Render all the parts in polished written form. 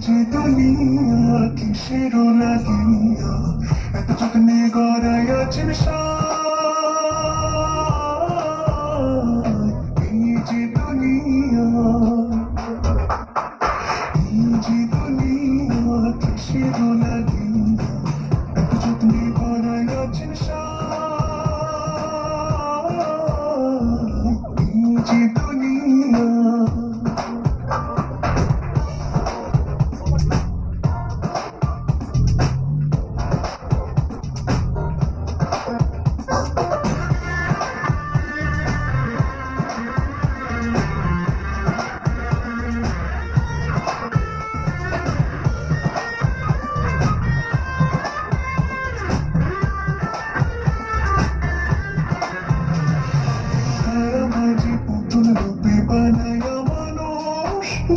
যে দুনিয়া কিসের লাগিয়া এত যত্নে গড়াই আছে এই যে দুনিয়া এই যে দুনিয়া কিসের লাগিয়া এত যত্নে গড়াই আছে এই যে দুনিয়া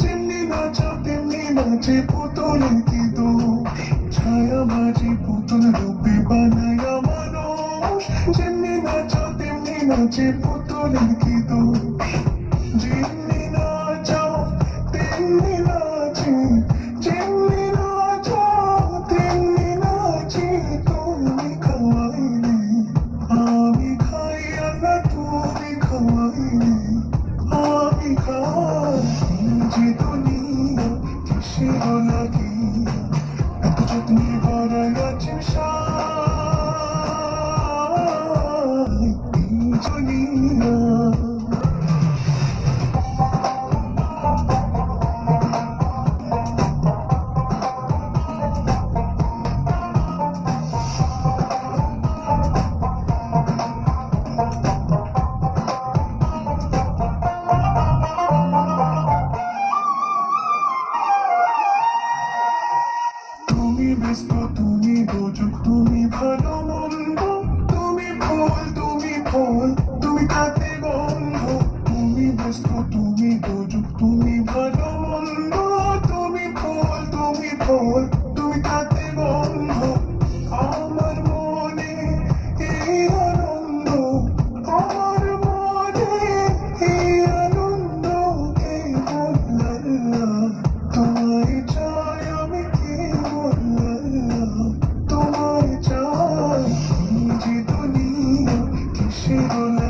যেমনি নাচা তেমনি নাচে পুতুলের কি দোষ ছায়াবাজি পুতুল রূপে বানায়া মানুষ যেমনি নাচা তেমনি নাচে পুতুলের কি দোষ যেমনি নাচাও তেমনি নাচে যেমনি নাচাও তেমনি নাচে তুমি খাওয়াইলে আমি খাই না তুমি খাওয়াইলে আমি খাই যে দুনিয়া কিসের লাগিয়া এত যত্নে গড়াই আছে এই দুনিয়া তুমি ব্যস্ত তুমি দোজক তুমি ভালো মন্দ তুমি ফুল তুমি ফল তুমি কাতে গন্ধ তুমি ব্যস্ত তুমি দোজক তুমি ভালো মন্দ তুমি ফুল তুমি ফল তুমি কাতে গন্ধ আমার মনে এই আনন্দ আমার মনে এই আনন্দ কে বললা তোমায় চাই আমি কে বললা তোমায় চাই যে দুনিয়া কিসের